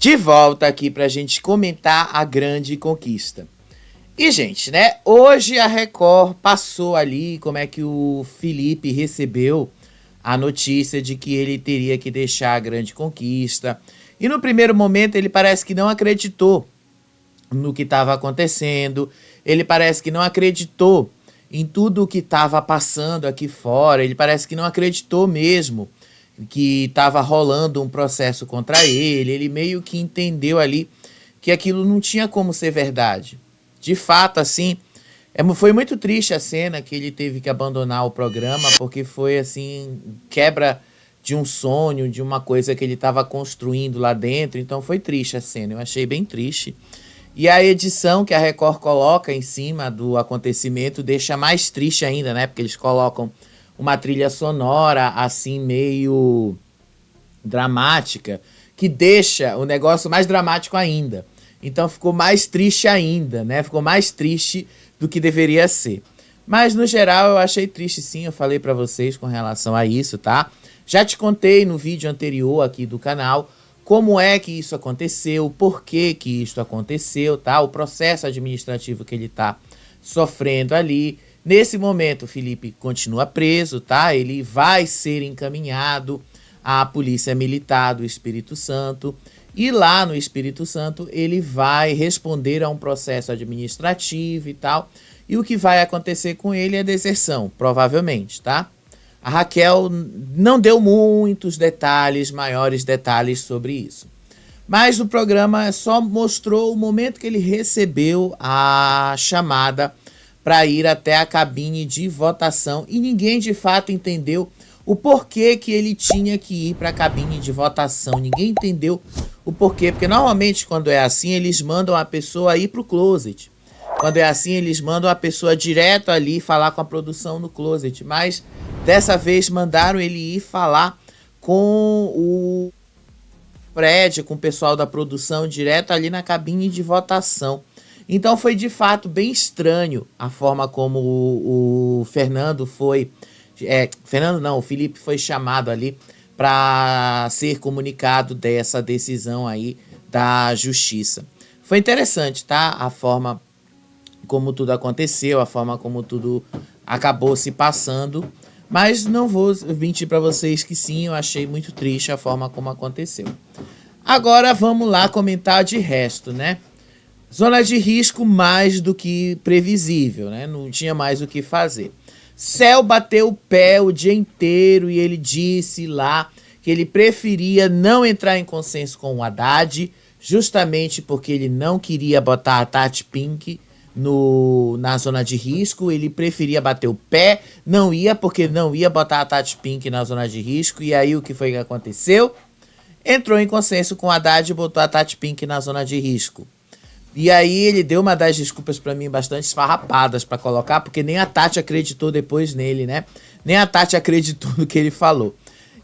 De volta aqui pra gente comentar a grande conquista. E, gente, né? Hoje a Record passou ali como é que o Felipe recebeu a notícia de que ele teria que deixar a grande conquista. E no primeiro momento ele parece que não acreditou no que estava acontecendo. Ele parece que não acreditou em tudo o que estava passando aqui fora. Ele parece que não acreditou mesmo que estava rolando um processo contra ele. Ele meio que entendeu ali que aquilo não tinha como ser verdade. De fato, assim, foi muito triste a cena que ele teve que abandonar o programa, porque foi, assim, quebra de um sonho, de uma coisa que ele estava construindo lá dentro. Então foi triste a cena, eu achei bem triste. E a edição que a Record coloca em cima do acontecimento deixa mais triste ainda, né? Porque eles colocam uma trilha sonora, assim, meio dramática, que deixa o negócio mais dramático ainda. Então ficou mais triste ainda, né? Ficou mais triste do que deveria ser. Mas, no geral, eu achei triste sim, eu falei pra vocês com relação a isso, tá? Já te contei no vídeo anterior aqui do canal como é que isso aconteceu, por que que isso aconteceu, tá? O processo administrativo que ele tá sofrendo ali. Nesse momento, o Felipe continua preso, tá? Ele vai ser encaminhado à Polícia Militar do Espírito Santo. E lá no Espírito Santo, ele vai responder a um processo administrativo e tal. E o que vai acontecer com ele é deserção, provavelmente, tá? A Raquel não deu muitos detalhes, maiores detalhes sobre isso. Mas o programa só mostrou o momento que ele recebeu a chamada para ir até a cabine de votação. E ninguém de fato entendeu o porquê que ele tinha que ir para a cabine de votação. Ninguém entendeu o porquê. Porque normalmente quando é assim, eles mandam a pessoa ir para o closet. Quando é assim, eles mandam a pessoa direto ali falar com a produção no closet. Mas dessa vez mandaram ele ir falar com o prédio, com o pessoal da produção, direto ali na cabine de votação. Então foi de fato bem estranho a forma como o Fernando foi... Fernando não, o Felipe foi chamado ali para ser comunicado dessa decisão aí da justiça. Foi interessante, tá? A forma como tudo aconteceu, a forma como tudo acabou se passando, mas não vou mentir para vocês que sim, eu achei muito triste a forma como aconteceu. Agora vamos lá comentar de resto, né? Zona de risco mais do que previsível, né? Não tinha mais o que fazer. Céu bateu o pé o dia inteiro e ele disse lá que ele preferia não entrar em consenso com o Haddad, justamente porque ele não queria botar a Tati Pink na zona de risco. Ele preferia bater o pé, não ia, porque não ia botar a Tati Pink na zona de risco. E aí o que foi que aconteceu? Entrou em consenso com o Haddad e botou a Tati Pink na zona de risco. E aí ele deu uma das desculpas pra mim bastante esfarrapadas pra colocar, porque nem a Tati acreditou depois nele, né? Nem a Tati acreditou no que ele falou.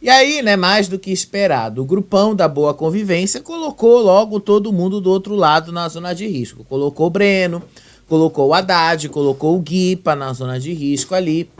E aí, né, mais do que esperado, o grupão da Boa Convivência colocou logo todo mundo do outro lado na zona de risco. Colocou o Breno, colocou o Haddad, colocou o Guipa na zona de risco ali.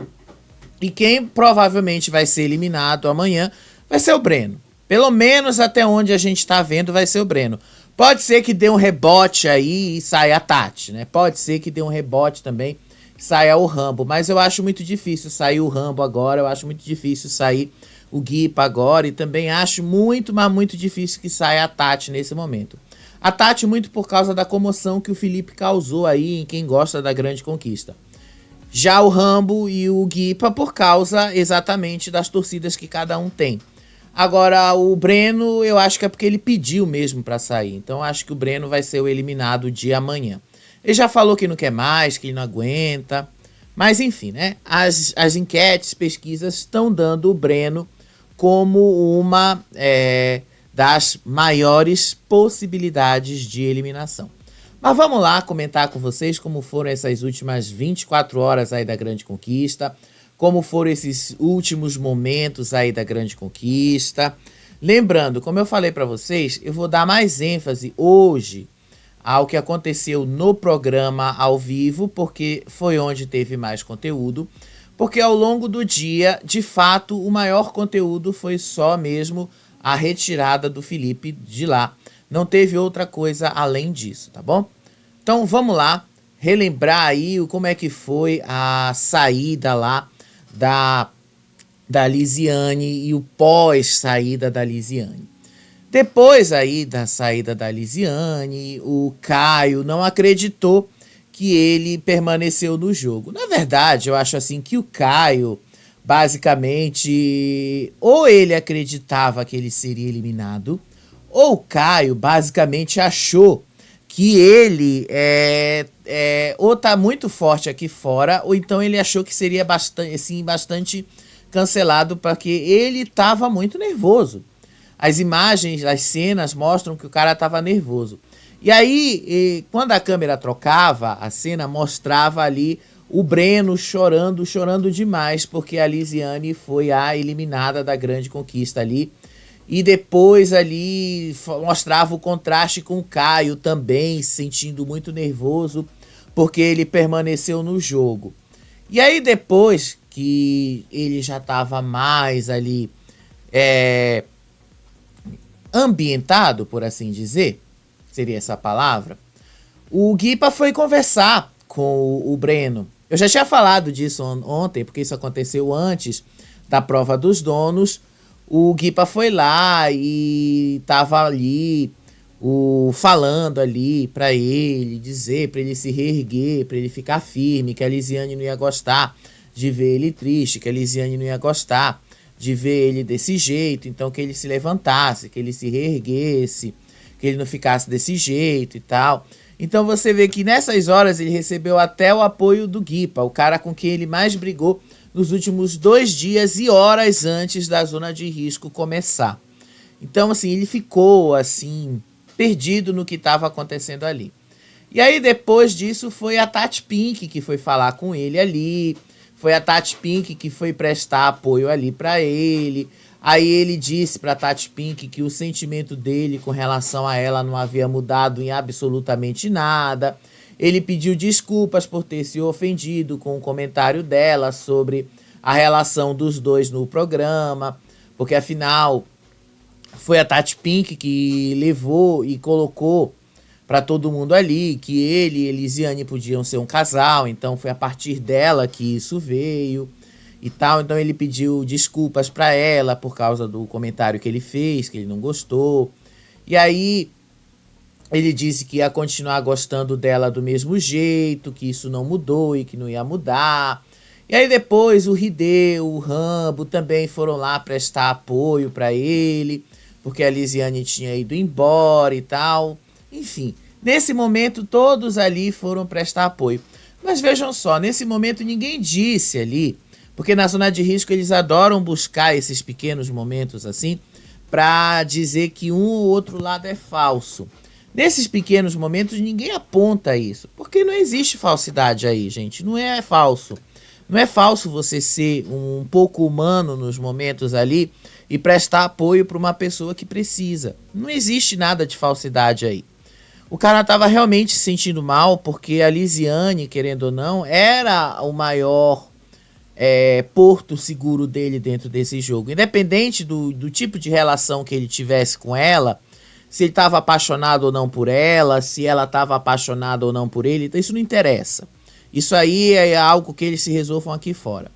E quem provavelmente vai ser eliminado amanhã vai ser o Breno. Pelo menos até onde a gente tá vendo vai ser o Breno. Pode ser que dê um rebote aí e saia a Tati, né? Pode ser que dê um rebote também e saia o Rambo. Mas eu acho muito difícil sair o Rambo agora. Eu acho muito difícil sair o Guipa agora. E também acho muito, mas muito difícil que saia a Tati nesse momento. A Tati muito por causa da comoção que o Felipe causou aí em quem gosta da grande conquista. Já o Rambo e o Guipa por causa exatamente das torcidas que cada um tem. Agora, o Breno, eu acho que é porque ele pediu mesmo pra sair. Então, acho que o Breno vai ser o eliminado de amanhã. Ele já falou que não quer mais, que ele não aguenta. Mas, enfim, né? As enquetes, pesquisas estão dando o Breno como uma das maiores possibilidades de eliminação. Mas vamos lá comentar com vocês como foram essas últimas 24 horas aí da grande conquista. Como foram esses últimos momentos aí da grande conquista. Lembrando, como eu falei para vocês, eu vou dar mais ênfase hoje ao que aconteceu no programa ao vivo, porque foi onde teve mais conteúdo. Porque ao longo do dia, de fato, o maior conteúdo foi só mesmo a retirada do Felipe de lá, Não teve outra coisa além disso, tá bom? Então vamos lá, relembrar aí como é que foi a saída lá da Lisiane e o pós-saída da Lisiane. Depois aí da saída da Lisiane, o Caio não acreditou que ele permaneceu no jogo. Na verdade, eu acho assim que o Caio, basicamente, ou ele acreditava que ele seria eliminado, ou o Caio basicamente achou que ele ou tá muito forte aqui fora, ou então ele achou que seria bastante, assim, bastante cancelado, porque ele estava muito nervoso. As imagens, as cenas mostram que o cara estava nervoso. E aí, quando a câmera trocava, a cena mostrava ali o Breno chorando demais, porque a Lisiane foi a eliminada da grande conquista ali. E depois ali mostrava o contraste com o Caio também, se sentindo muito nervoso, porque ele permaneceu no jogo. E aí depois que ele já estava mais ali ambientado, por assim dizer, seria essa palavra, o Guipa foi conversar com o Breno. Eu já tinha falado disso ontem, porque isso aconteceu antes da prova dos donos. O Guipa foi lá e tava ali falando ali pra ele, dizer pra ele se reerguer, pra ele ficar firme, que a Lisiane não ia gostar de ver ele triste, que a Lisiane não ia gostar de ver ele desse jeito, então que ele se levantasse, que ele se reerguesse, que ele não ficasse desse jeito e tal. Então você vê que nessas horas ele recebeu até o apoio do Guipa, o cara com quem ele mais brigou nos últimos 2 dias e horas antes da zona de risco começar. Então, assim, ele ficou, assim, perdido no que estava acontecendo ali. E aí, depois disso, foi a Tati Pink que foi falar com ele ali. Foi a Tati Pink que foi prestar apoio ali para ele. Aí ele disse para Tati Pink que o sentimento dele com relação a ela não havia mudado em absolutamente nada. Ele pediu desculpas por ter se ofendido com o comentário dela sobre a relação dos dois no programa, porque afinal foi a Tati Pink que levou e colocou para todo mundo ali que ele e Elisiane podiam ser um casal, então foi a partir dela que isso veio e tal. Então ele pediu desculpas para ela por causa do comentário que ele fez, que ele não gostou. E aí ele disse que ia continuar gostando dela do mesmo jeito, que isso não mudou e que não ia mudar. E aí depois o Rideu, o Rambo também foram lá prestar apoio para ele, porque a Lisiane tinha ido embora e tal. Enfim, nesse momento todos ali foram prestar apoio. Mas vejam só, nesse momento ninguém disse ali, porque na zona de risco eles adoram buscar esses pequenos momentos assim, para dizer que um ou outro lado é falso. Nesses pequenos momentos ninguém aponta isso, porque não existe falsidade aí, gente, não é falso. Não é falso você ser um pouco humano nos momentos ali e prestar apoio para uma pessoa que precisa. Não existe nada de falsidade aí. O cara estava realmente se sentindo mal porque a Lisiane, querendo ou não, era o maior porto seguro dele dentro desse jogo. Independente do tipo de relação que ele tivesse com ela, se ele estava apaixonado ou não por ela, se ela estava apaixonada ou não por ele, então isso não interessa. Isso aí é algo que eles se resolvam aqui fora.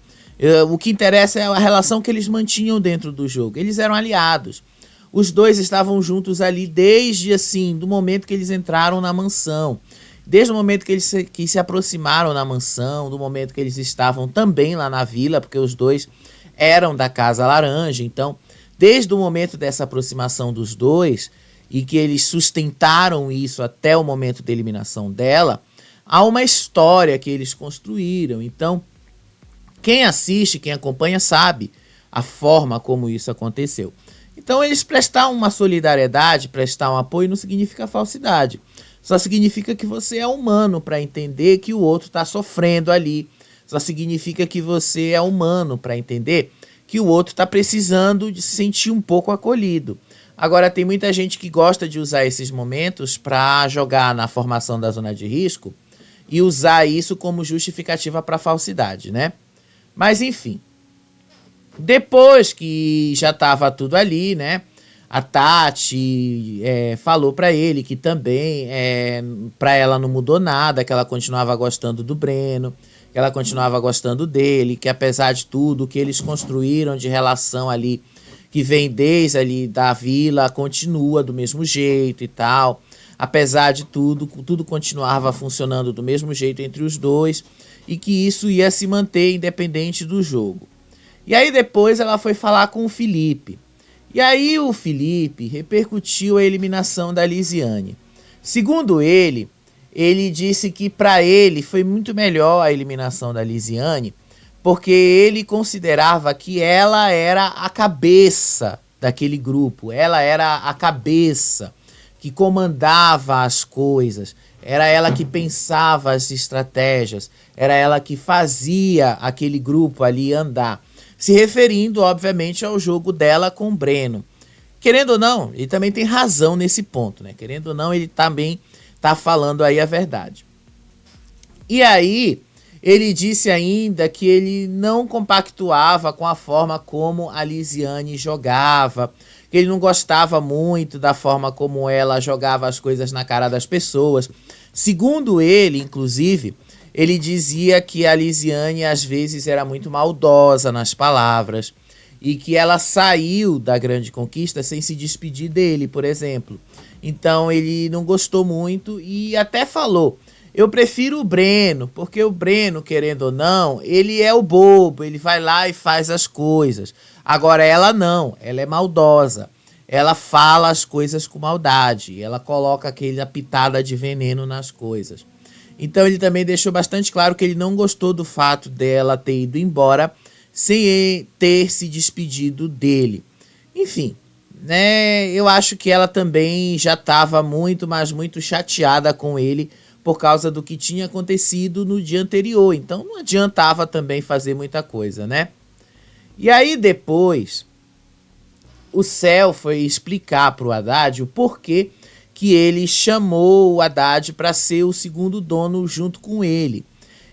O que interessa é a relação que eles mantinham dentro do jogo. Eles eram aliados. Os dois estavam juntos ali desde, assim, do momento que eles entraram na mansão. Desde o momento que eles que se aproximaram na mansão, do momento que eles estavam também lá na vila, porque os dois eram da Casa Laranja. Então, desde o momento dessa aproximação dos dois, e que eles sustentaram isso até o momento da eliminação dela, há uma história que eles construíram. Então, quem assiste, quem acompanha, sabe a forma como isso aconteceu. Então, eles prestar uma solidariedade, prestar um apoio, não significa falsidade. Só significa que você é humano para entender que o outro está sofrendo ali. Só significa que você é humano para entender que o outro está precisando de se sentir um pouco acolhido. Agora, tem muita gente que gosta de usar esses momentos para jogar na formação da zona de risco e usar isso como justificativa para falsidade, né? Mas, enfim. Depois que já estava tudo ali, né? A Tati falou pra ele que também pra ela não mudou nada, que ela continuava gostando do Breno, que ela continuava gostando dele, que apesar de tudo que eles construíram de relação ali, que vem desde ali da vila, continua do mesmo jeito e tal. Apesar de tudo, tudo continuava funcionando do mesmo jeito entre os dois e que isso ia se manter independente do jogo. E aí depois ela foi falar com o Felipe. E aí o Felipe repercutiu a eliminação da Lisiane. Segundo ele disse que para ele foi muito melhor a eliminação da Lisiane, porque ele considerava que ela era a cabeça daquele grupo, ela era a cabeça que comandava as coisas, era ela que pensava as estratégias, era ela que fazia aquele grupo ali andar. Se referindo, obviamente, ao jogo dela com o Breno. Querendo ou não, ele também tem razão nesse ponto, né? Querendo ou não, ele também tá falando aí a verdade. E aí, ele disse ainda que ele não compactuava com a forma como a Lisiane jogava, que ele não gostava muito da forma como ela jogava as coisas na cara das pessoas. Segundo ele, inclusive, ele dizia que a Lisiane às vezes era muito maldosa nas palavras e que ela saiu da Grande Conquista sem se despedir dele, por exemplo. Então ele não gostou muito e até falou: eu prefiro o Breno, porque o Breno, querendo ou não, ele é o bobo, ele vai lá e faz as coisas. Agora ela não, ela é maldosa. Ela fala as coisas com maldade, ela coloca aquela pitada de veneno nas coisas. Então ele também deixou bastante claro que ele não gostou do fato dela ter ido embora sem ter se despedido dele. Enfim, né, eu acho que ela também já estava muito, mas muito chateada com ele por causa do que tinha acontecido no dia anterior. Então não adiantava também fazer muita coisa, né? E aí depois, o Céu foi explicar para o Haddad o porquê que ele chamou o Haddad para ser o segundo dono junto com ele.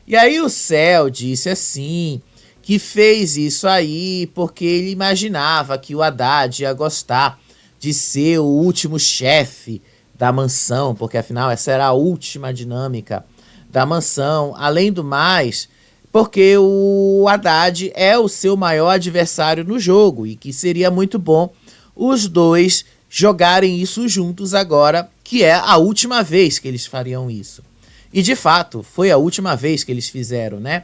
E aí o Céu disse assim, que fez isso aí porque ele imaginava que o Haddad ia gostar de ser o último chefe da mansão, porque afinal essa era a última dinâmica da mansão. Além do mais, porque o Haddad é o seu maior adversário no jogo e que seria muito bom os dois jogarem isso juntos agora, que é a última vez que eles fariam isso. E de fato, foi a última vez que eles fizeram, né?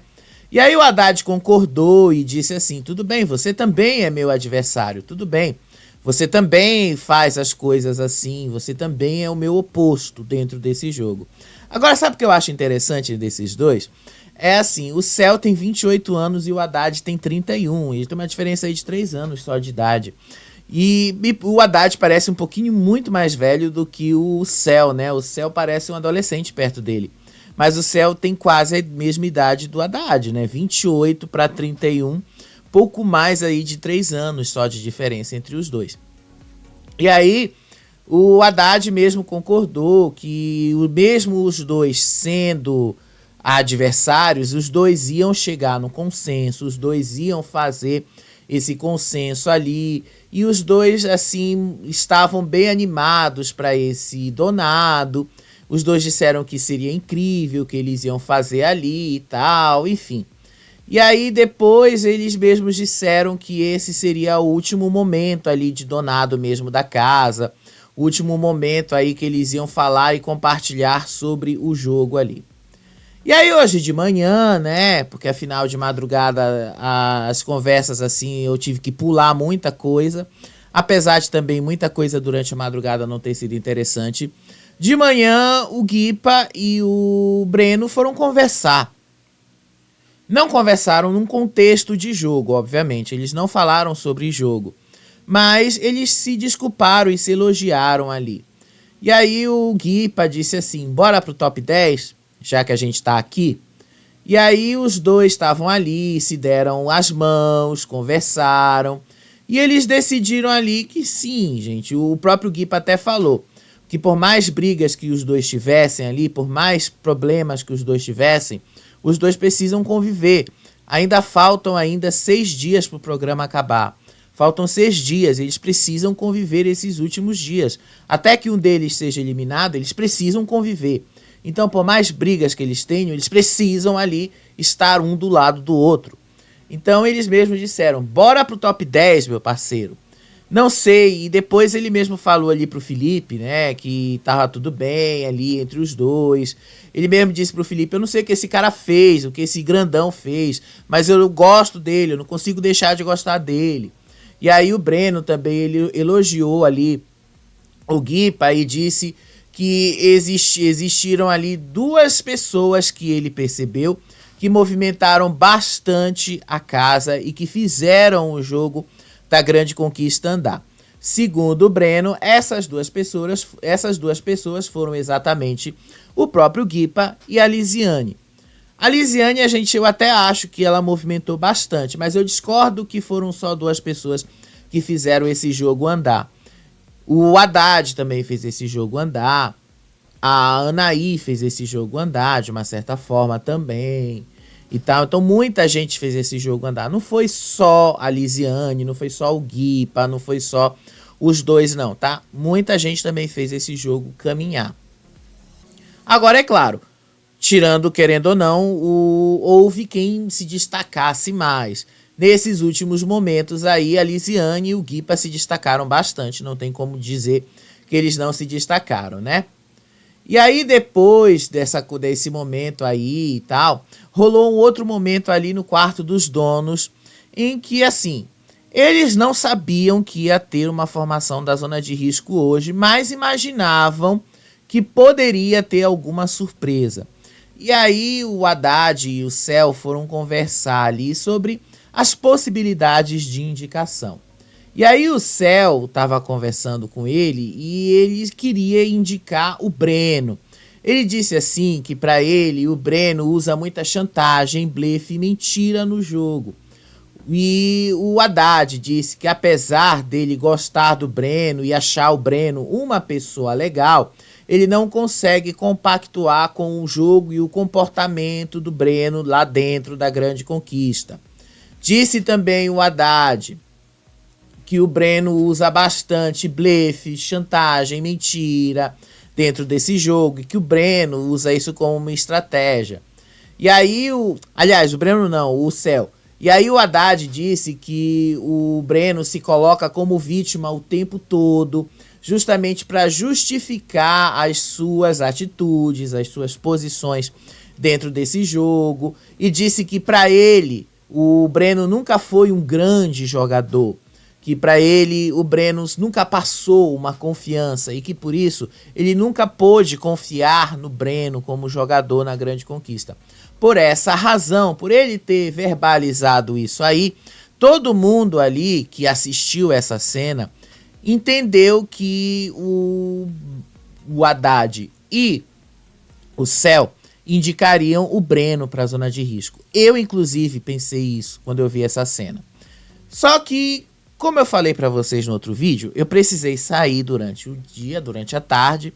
E aí o Haddad concordou e disse assim: tudo bem, você também é meu adversário, tudo bem. Você também faz as coisas assim, você também é o meu oposto dentro desse jogo. Agora, sabe o que eu acho interessante desses dois? É assim, o Céu tem 28 anos e o Haddad tem 31. E tem uma diferença aí de 3 anos só de idade. E o Haddad parece um pouquinho muito mais velho do que o Céu, né? O Céu parece um adolescente perto dele. Mas o Céu tem quase a mesma idade do Haddad, né? 28 para 31, pouco mais aí de 3 anos só de diferença entre os dois. E aí, o Haddad mesmo concordou que mesmo os dois sendo adversários, os dois iam chegar no consenso, os dois iam fazer esse consenso ali, e os dois, assim, estavam bem animados para esse donado. Os dois disseram que seria incrível o que eles iam fazer ali e tal, enfim. E aí depois eles mesmos disseram que esse seria o último momento ali de donado mesmo da casa, o último momento aí que eles iam falar e compartilhar sobre o jogo ali. E aí hoje de manhã, né, porque afinal de madrugada as conversas assim eu tive que pular muita coisa, apesar de também muita coisa durante a madrugada não ter sido interessante. De manhã o Guipa e o Breno foram conversar. Não conversaram num contexto de jogo, obviamente, eles não falaram sobre jogo, mas eles se desculparam e se elogiaram ali. E aí o Guipa disse assim: bora pro top 10? Já que a gente tá aqui. E aí os dois estavam ali, se deram as mãos, conversaram. E eles decidiram ali que sim, gente. O próprio Guipa até falou que por mais brigas que os dois tivessem ali, por mais problemas que os dois tivessem, os dois precisam conviver. Ainda faltam 6 dias para o programa acabar. Faltam 6 dias, eles precisam conviver esses últimos dias. Até que um deles seja eliminado, eles precisam conviver. Então, por mais brigas que eles tenham, eles precisam ali estar um do lado do outro. Então, eles mesmos disseram, bora pro top 10, meu parceiro. Não sei, e depois ele mesmo falou ali pro Felipe, né, que tava tudo bem ali entre os dois. Ele mesmo disse pro Felipe, eu não sei o que esse cara fez, o que esse grandão fez, mas eu gosto dele, eu não consigo deixar de gostar dele. E aí o Breno também, ele elogiou ali o Guipa e disse que existiram ali 2 pessoas que ele percebeu que movimentaram bastante a casa e que fizeram o jogo da Grande Conquista andar. Segundo o Breno, essas duas pessoas foram exatamente o próprio Guipa e a Lisiane. A Lisiane, eu até acho que ela movimentou bastante, mas eu discordo que foram só 2 pessoas que fizeram esse jogo andar. O Haddad também fez esse jogo andar, a Anaí fez esse jogo andar de uma certa forma também e tal. Então muita gente fez esse jogo andar. Não foi só a Lisiane, não foi só o Guipa, não foi só os 2 não, tá? Muita gente também fez esse jogo caminhar. Agora, é claro, tirando, querendo ou não, houve quem se destacasse mais. Nesses últimos momentos aí, a Lisiane e o Guipa se destacaram bastante. Não tem como dizer que eles não se destacaram, né? E aí, depois desse momento aí e tal, rolou um outro momento ali no quarto dos donos, em que, assim, eles não sabiam que ia ter uma formação da zona de risco hoje, mas imaginavam que poderia ter alguma surpresa. E aí o Haddad e o Céu foram conversar ali sobre as possibilidades de indicação. E aí o Céu estava conversando com ele e ele queria indicar o Breno. Ele disse assim que para ele o Breno usa muita chantagem, blefe e mentira no jogo. E o Haddad disse que apesar dele gostar do Breno e achar o Breno uma pessoa legal, ele não consegue compactuar com o jogo e o comportamento do Breno lá dentro da Grande Conquista. Disse também o Haddad que o Breno usa bastante blefe, chantagem, mentira dentro desse jogo e que o Breno usa isso como uma estratégia. E aí o Breno não, o Céu. E aí o Haddad disse que o Breno se coloca como vítima o tempo todo, justamente para justificar as suas atitudes, as suas posições dentro desse jogo, e disse que para ele o Breno nunca foi um grande jogador, que para ele o Breno nunca passou uma confiança e que por isso ele nunca pôde confiar no Breno como jogador na Grande Conquista. Por essa razão, por ele ter verbalizado isso aí, todo mundo ali que assistiu essa cena entendeu que o Haddad e o Céu indicariam o Breno para a zona de risco. Eu, inclusive, pensei isso quando eu vi essa cena. Só que, como eu falei para vocês no outro vídeo, eu precisei sair durante o dia, durante a tarde,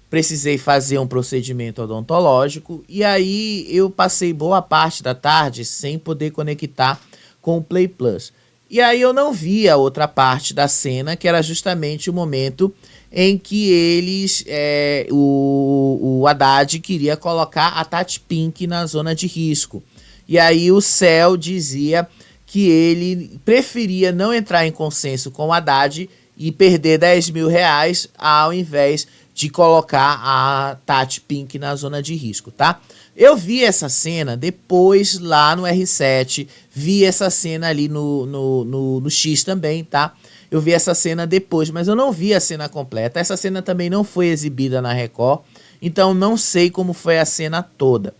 precisei fazer um procedimento odontológico e aí eu passei boa parte da tarde sem poder conectar com o Play Plus. E aí eu não vi a outra parte da cena, que era justamente o momento em que o Haddad queria colocar a Tati Pink na zona de risco. E aí o Céu dizia que ele preferia não entrar em consenso com o Haddad e perder 10 mil reais ao invés de colocar a Tati Pink na zona de risco, tá? Eu vi essa cena depois lá no R7, vi essa cena ali no X também, tá? Eu vi essa cena depois, mas eu não vi a cena completa. Essa cena também não foi exibida na Record, então não sei como foi a cena toda.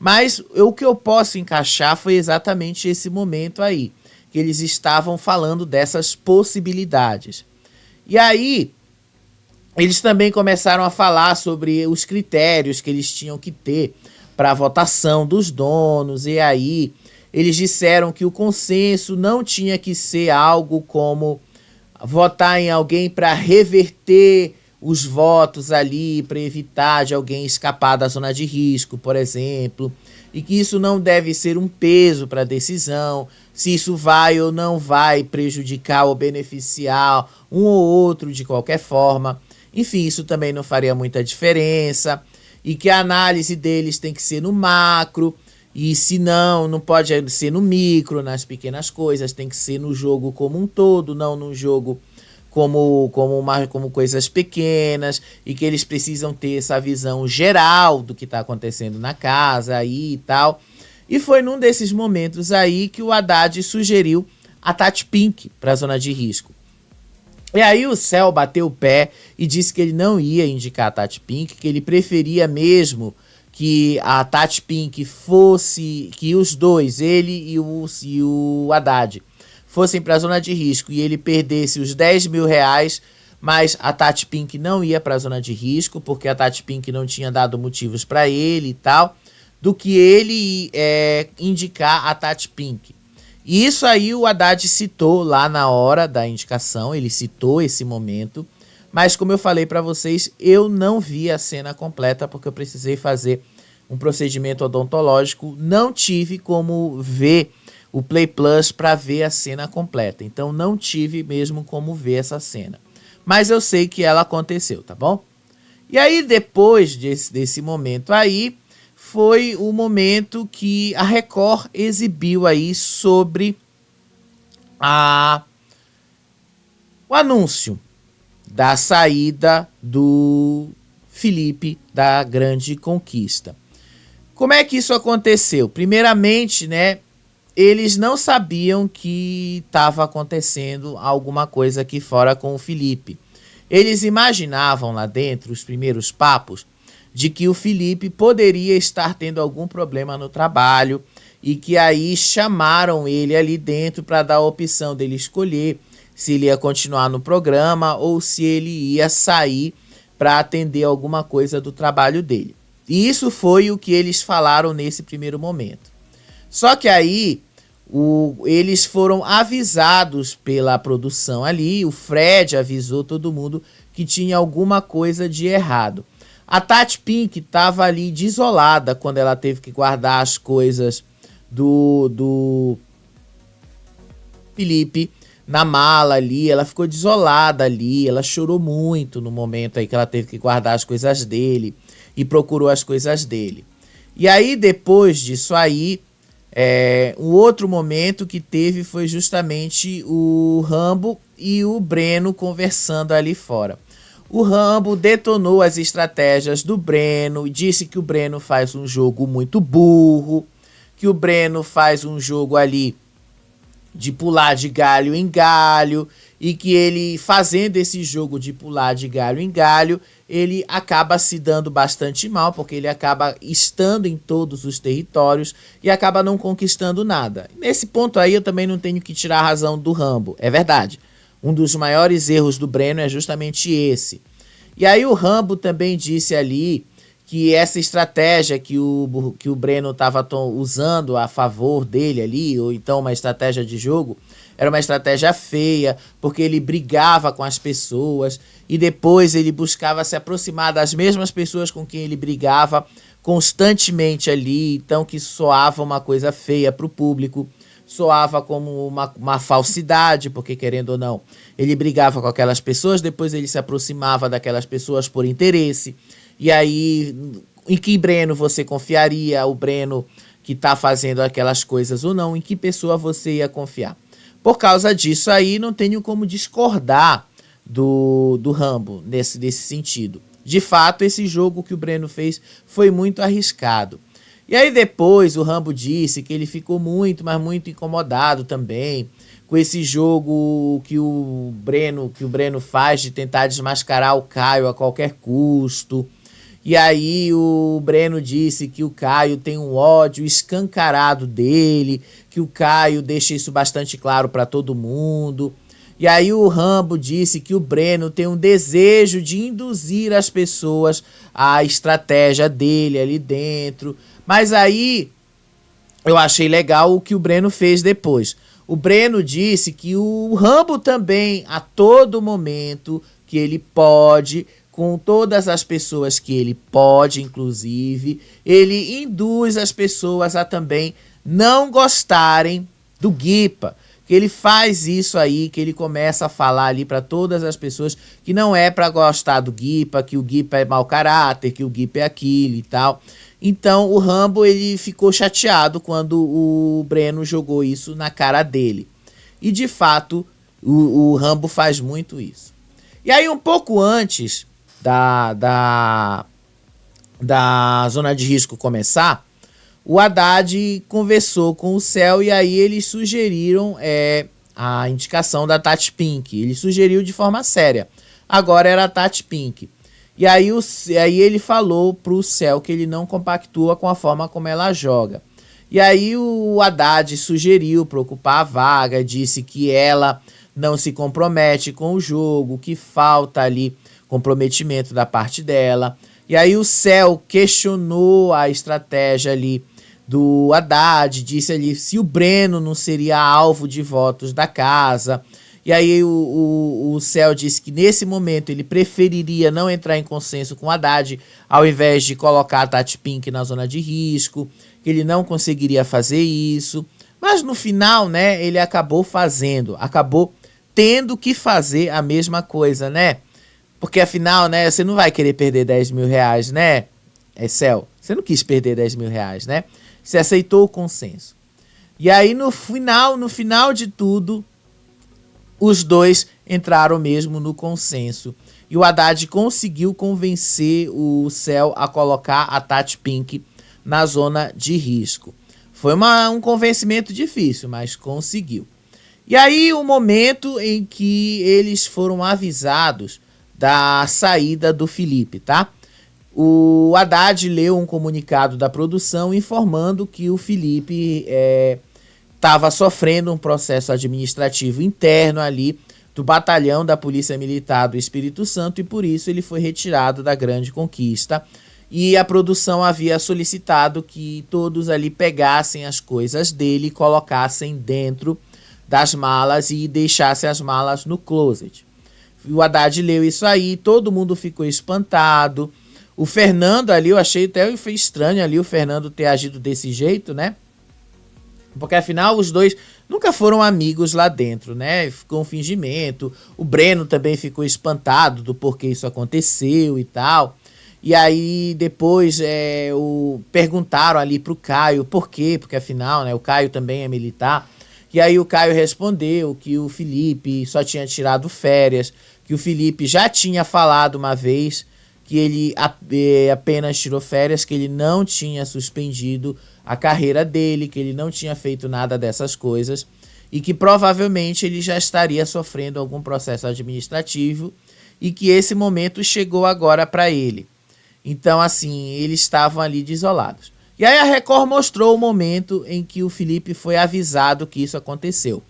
Mas o que eu posso encaixar foi exatamente esse momento aí, que eles estavam falando dessas possibilidades. E aí, eles também começaram a falar sobre os critérios que eles tinham que ter para a votação dos donos, e aí eles disseram que o consenso não tinha que ser algo como votar em alguém para reverter os votos ali, para evitar de alguém escapar da zona de risco, por exemplo, e que isso não deve ser um peso para a decisão, se isso vai ou não vai prejudicar ou beneficiar um ou outro de qualquer forma. Enfim, isso também não faria muita diferença, e que a análise deles tem que ser no macro, e se não, não pode ser no micro, nas pequenas coisas, tem que ser no jogo como um todo, não no jogo como coisas pequenas, e que eles precisam ter essa visão geral do que está acontecendo na casa aí e tal. E foi num desses momentos aí que o Haddad sugeriu a Tati Pink para a zona de risco. E aí o Céu bateu o pé e disse que ele não ia indicar a Tati Pink, que ele preferia mesmo que a Tati Pink fosse, que os dois, ele e o Haddad, fossem para a zona de risco e ele perdesse os 10 mil reais, mas a Tati Pink não ia para a zona de risco, porque a Tati Pink não tinha dado motivos para ele e tal, do que ele indicar a Tati Pink. E isso aí o Haddad citou lá na hora da indicação, ele citou esse momento, mas como eu falei para vocês, eu não vi a cena completa porque eu precisei fazer um procedimento odontológico, não tive como ver o Play Plus para ver a cena completa, então não tive mesmo como ver essa cena, mas eu sei que ela aconteceu, tá bom? E aí depois desse momento aí, foi o momento que a Record exibiu aí sobre o anúncio da saída do Felipe da Grande Conquista. Como é que isso aconteceu? Primeiramente, né, eles não sabiam que estava acontecendo alguma coisa aqui fora com o Felipe. Eles imaginavam lá dentro, os primeiros papos, de que o Felipe poderia estar tendo algum problema no trabalho e que aí chamaram ele ali dentro para dar a opção dele escolher se ele ia continuar no programa ou se ele ia sair para atender alguma coisa do trabalho dele. E isso foi o que eles falaram nesse primeiro momento. Só que aí eles foram avisados pela produção ali, o Fred avisou todo mundo que tinha alguma coisa de errado. A Tati Pink estava ali desolada quando ela teve que guardar as coisas do Felipe na mala ali. Ela ficou desolada ali, ela chorou muito no momento aí que ela teve que guardar as coisas dele e procurou as coisas dele. E aí depois disso aí, um outro momento que teve foi justamente o Rambo e o Breno conversando ali fora. O Rambo detonou as estratégias do Breno, disse que o Breno faz um jogo muito burro, que o Breno faz um jogo ali de pular de galho em galho, e que ele, fazendo esse jogo de pular de galho em galho, ele acaba se dando bastante mal, porque ele acaba estando em todos os territórios e acaba não conquistando nada. Nesse ponto aí eu também não tenho que tirar a razão do Rambo, é verdade. Um dos maiores erros do Breno é justamente esse. E aí o Rambo também disse ali que essa estratégia que o Breno estava usando a favor dele ali, ou então uma estratégia de jogo, era uma estratégia feia, porque ele brigava com as pessoas e depois ele buscava se aproximar das mesmas pessoas com quem ele brigava constantemente ali, então que soava uma coisa feia para o público. Soava como uma falsidade, porque querendo ou não, ele brigava com aquelas pessoas, depois ele se aproximava daquelas pessoas por interesse, e aí em que Breno você confiaria, o Breno que está fazendo aquelas coisas ou não, em que pessoa você ia confiar? Por causa disso aí, não tenho como discordar do Rambo desse sentido. De fato, esse jogo que o Breno fez foi muito arriscado. E aí depois o Rambo disse que ele ficou muito, mas muito incomodado também com esse jogo que o Breno faz de tentar desmascarar o Caio a qualquer custo. E aí o Breno disse que o Caio tem um ódio escancarado dele, que o Caio deixa isso bastante claro para todo mundo. E aí o Rambo disse que o Breno tem um desejo de induzir as pessoas à estratégia dele ali dentro. Mas aí eu achei legal o que o Breno fez depois. O Breno disse que o Rambo também, a todo momento que ele pode, com todas as pessoas que ele pode, inclusive. Ele induz as pessoas a também não gostarem do Guipa. Que ele faz isso aí, que ele começa a falar ali para todas as pessoas que não é para gostar do Guipa, que o Guipa é mau caráter, que o Guipa é aquilo e tal. Então o Rambo ele ficou chateado quando o Breno jogou isso na cara dele. E de fato o Rambo faz muito isso. E aí um pouco antes da zona de risco começar, o Haddad conversou com o Céu e aí eles sugeriram a indicação da Tati Pink. Ele sugeriu de forma séria. Agora era a Tati Pink. E aí ele falou pro Céu que ele não compactua com a forma como ela joga. E aí o Haddad sugeriu para ocupar a vaga, disse que ela não se compromete com o jogo, que falta ali comprometimento da parte dela. E aí o Céu questionou a estratégia ali do Haddad, disse ali se o Breno não seria alvo de votos da casa. E aí o Céu disse que nesse momento ele preferiria não entrar em consenso com o Haddad, ao invés de colocar a Tati Pink na zona de risco, que ele não conseguiria fazer isso. Mas no final, né, ele acabou tendo que fazer a mesma coisa, né? Porque afinal, né, você não vai querer perder 10 mil reais, né, Céu? Você não quis perder 10 mil reais, né? Você aceitou o consenso. E aí no final de tudo, os dois entraram mesmo no consenso. E o Haddad conseguiu convencer o Céu a colocar a Tati Pink na zona de risco. Foi um convencimento difícil, mas conseguiu. E aí o momento em que eles foram avisados da saída do Felipe, tá? O Haddad leu um comunicado da produção informando que o Felipe estava sofrendo um processo administrativo interno ali do batalhão da Polícia Militar do Espírito Santo e por isso ele foi retirado da Grande Conquista. E a produção havia solicitado que todos ali pegassem as coisas dele e colocassem dentro das malas e deixassem as malas no closet. O Haddad leu isso aí, todo mundo ficou espantado. O Fernando ali, eu achei até estranho ali o Fernando ter agido desse jeito, né? Porque afinal os dois nunca foram amigos lá dentro, né? Ficou um fingimento. O Breno também ficou espantado do porquê isso aconteceu e tal. E aí depois perguntaram ali pro Caio por quê, porque afinal, né, o Caio também é militar. E aí o Caio respondeu que o Felipe só tinha tirado férias, que o Felipe já tinha falado uma vez que ele apenas tirou férias, que ele não tinha suspendido a carreira dele, que ele não tinha feito nada dessas coisas e que provavelmente ele já estaria sofrendo algum processo administrativo e que esse momento chegou agora para ele. Então, assim, eles estavam ali desolados. E aí a Record mostrou o momento em que o Felipe foi avisado que isso aconteceu.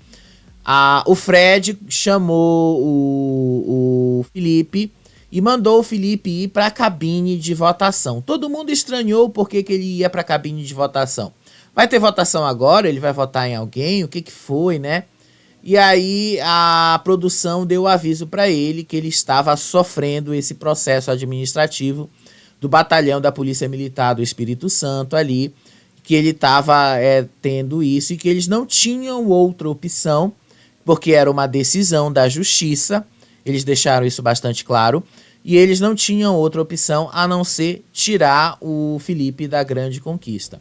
O Fred chamou o Felipe e mandou o Felipe ir para a cabine de votação. Todo mundo estranhou por que ele ia para a cabine de votação. Vai ter votação agora? Ele vai votar em alguém? O que foi, né? E aí a produção deu aviso para ele que ele estava sofrendo esse processo administrativo do batalhão da Polícia Militar do Espírito Santo ali, que ele estava tendo isso e que eles não tinham outra opção, porque era uma decisão da justiça, eles deixaram isso bastante claro, e eles não tinham outra opção a não ser tirar o Felipe da Grande Conquista.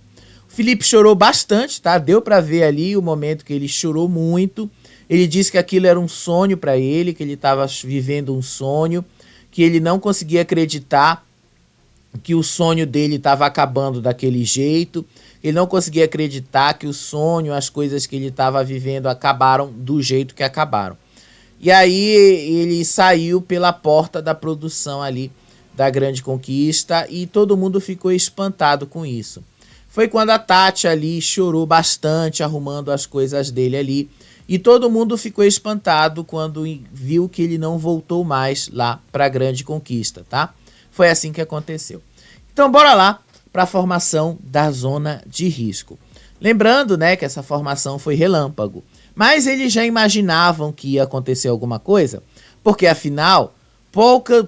O Felipe chorou bastante, tá? Deu para ver ali o momento que ele chorou muito. Ele disse que aquilo era um sonho para ele, que ele estava vivendo um sonho, que ele não conseguia acreditar que o sonho dele estava acabando daquele jeito. Ele não conseguia acreditar que o sonho, as coisas que ele estava vivendo acabaram do jeito que acabaram. E aí ele saiu pela porta da produção ali da Grande Conquista e todo mundo ficou espantado com isso. Foi quando a Tati ali chorou bastante arrumando as coisas dele ali e todo mundo ficou espantado quando viu que ele não voltou mais lá para a Grande Conquista, tá? Foi assim que aconteceu. Então bora lá para a formação da zona de risco. Lembrando, né, que essa formação foi relâmpago, mas eles já imaginavam que ia acontecer alguma coisa, porque afinal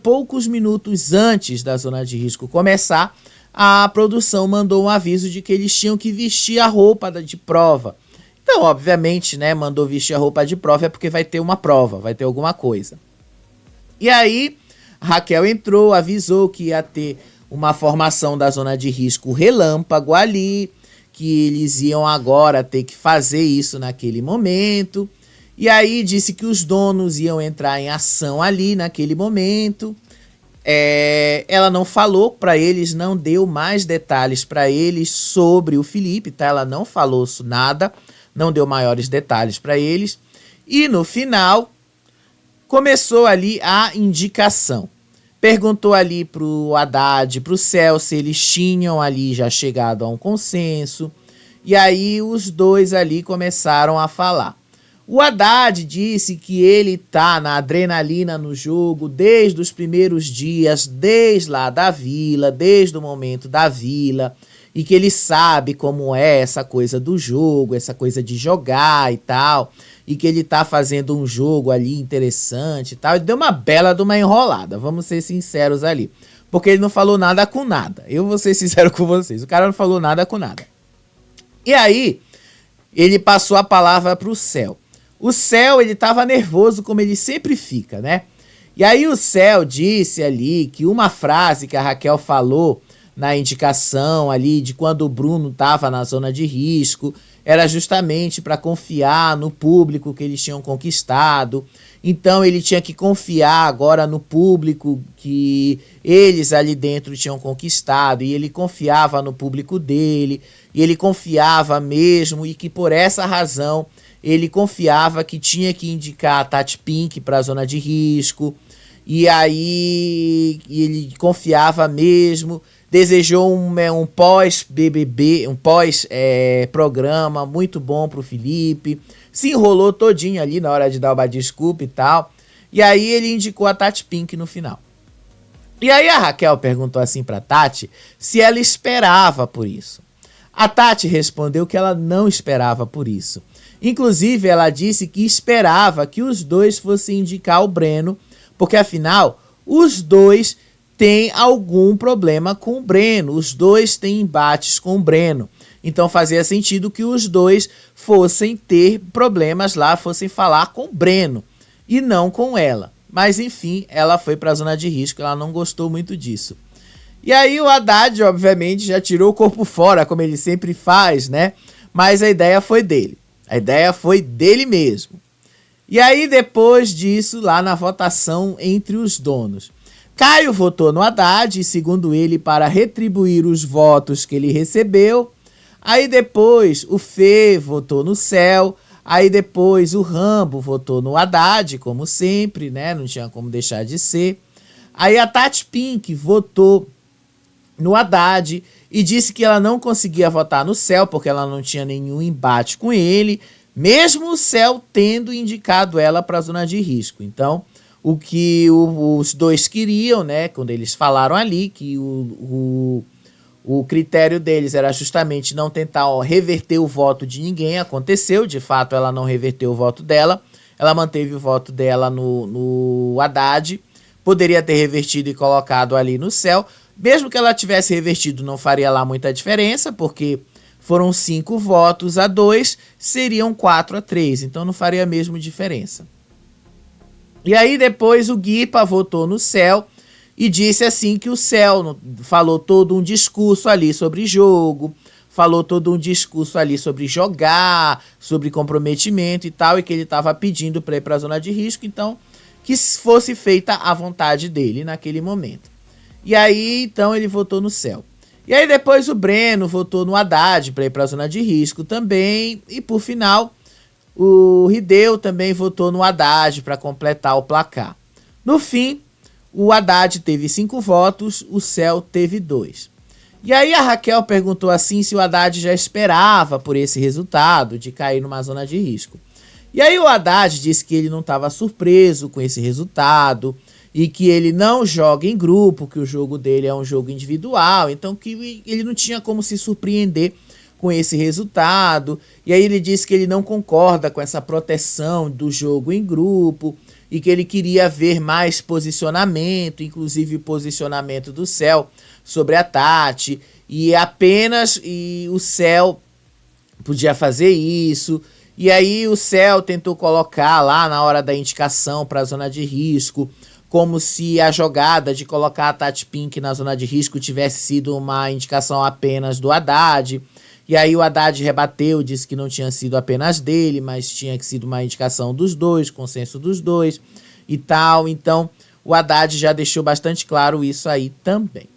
poucos minutos antes da zona de risco começar, a produção mandou um aviso de que eles tinham que vestir a roupa de prova. Então, obviamente, né, mandou vestir a roupa de prova é porque vai ter uma prova, vai ter alguma coisa. E aí, Raquel entrou, avisou que ia ter uma formação da zona de risco relâmpago ali, que eles iam agora ter que fazer isso naquele momento. E aí disse que os donos iam entrar em ação ali naquele momento. Ela não falou para eles, não deu mais detalhes para eles sobre o Felipe, tá? Ela não falou nada, não deu maiores detalhes para eles. E no final, começou ali a indicação. Perguntou ali pro Haddad, pro Céu, se eles tinham ali já chegado a um consenso. E aí os dois ali começaram a falar. O Haddad disse que ele tá na adrenalina no jogo desde os primeiros dias, desde lá da vila, desde o momento da vila, e que ele sabe como é essa coisa do jogo, essa coisa de jogar e tal, e que ele tá fazendo um jogo ali interessante e tal. Ele deu uma bela de uma enrolada, vamos ser sinceros ali, porque ele não falou nada com nada. Eu vou ser sincero com vocês, o cara não falou nada com nada. E aí, ele passou a palavra pro Céu. O Céu, ele tava nervoso como ele sempre fica, né? E aí o Céu disse ali que uma frase que a Raquel falou na indicação ali de quando o Bruno tava na zona de risco era justamente para confiar no público que eles tinham conquistado. Então ele tinha que confiar agora no público que eles ali dentro tinham conquistado, e ele confiava no público dele, e ele confiava mesmo, e que por essa razão ele confiava que tinha que indicar a Tati Pink para a zona de risco. E aí ele confiava mesmo, desejou um pós-BBB, um pós-programa muito bom pro Felipe, se enrolou todinho ali na hora de dar uma desculpa e tal, e aí ele indicou a Tati Pink no final. E aí a Raquel perguntou assim pra Tati se ela esperava por isso. A Tati respondeu que ela não esperava por isso. Inclusive ela disse que esperava que os dois fossem indicar o Breno, porque afinal os dois têm algum problema com o Breno, os dois têm embates com o Breno. Então fazia sentido que os dois fossem ter problemas lá, fossem falar com o Breno e não com ela. Mas enfim, ela foi para a zona de risco, ela não gostou muito disso. E aí o Haddad, obviamente, já tirou o corpo fora, como ele sempre faz, né? Mas a ideia foi dele. A ideia foi dele mesmo. E aí depois disso, lá na votação entre os donos, Caio votou no Haddad, segundo ele, para retribuir os votos que ele recebeu. Aí depois o Fê votou no Céu. Aí depois o Rambo votou no Haddad, como sempre, né? Não tinha como deixar de ser. Aí a Tati Pink votou no Haddad e disse que ela não conseguia votar no Céu porque ela não tinha nenhum embate com ele, mesmo o Céu tendo indicado ela para a zona de risco. Então, o que os dois queriam, né, quando eles falaram ali, que o critério deles era justamente não tentar reverter o voto de ninguém, aconteceu, de fato ela não reverteu o voto dela, ela manteve o voto dela no Haddad, poderia ter revertido e colocado ali no Céu, mesmo que ela tivesse revertido não faria lá muita diferença, porque foram 5 votos a 2, seriam 4 a 3, então não faria mesmo diferença. E aí depois o Guipa votou no Céu e disse assim que o Céu falou todo um discurso ali sobre jogo, falou todo um discurso ali sobre jogar, sobre comprometimento e tal, e que ele estava pedindo para ir para a zona de risco, então que fosse feita a vontade dele naquele momento. E aí então ele votou no Céu. E aí depois o Breno votou no Haddad para ir para a zona de risco também, e por final o Rideu também votou no Haddad para completar o placar. No fim, o Haddad teve 5 votos, o Céu teve 2. E aí a Raquel perguntou assim se o Haddad já esperava por esse resultado de cair numa zona de risco. E aí o Haddad disse que ele não estava surpreso com esse resultado e que ele não joga em grupo, que o jogo dele é um jogo individual, então que ele não tinha como se surpreender com esse resultado. E aí ele disse que ele não concorda com essa proteção do jogo em grupo, e que ele queria ver mais posicionamento, inclusive posicionamento do Céu sobre a Tati, e o Céu podia fazer isso. E aí o Céu tentou colocar lá na hora da indicação para a zona de risco, como se a jogada de colocar a Tati Pink na zona de risco tivesse sido uma indicação apenas do Haddad. E aí o Haddad rebateu, disse que não tinha sido apenas dele, mas tinha sido uma indicação dos dois, consenso dos dois e tal. Então o Haddad já deixou bastante claro isso aí também.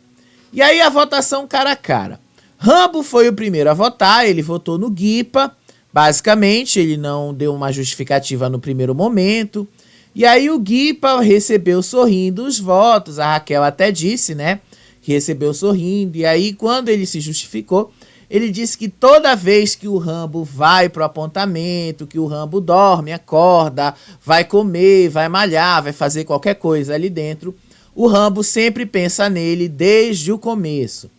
E aí a votação cara a cara. Rambo foi o primeiro a votar, ele votou no Guipa, basicamente, ele não deu uma justificativa no primeiro momento. E aí o Guipa recebeu sorrindo os votos, a Raquel até disse, né, que recebeu sorrindo. E aí quando ele se justificou, ele disse que toda vez que o Rambo vai pro apontamento, que o Rambo dorme, acorda, vai comer, vai malhar, vai fazer qualquer coisa ali dentro, o Rambo sempre pensa nele desde o começo.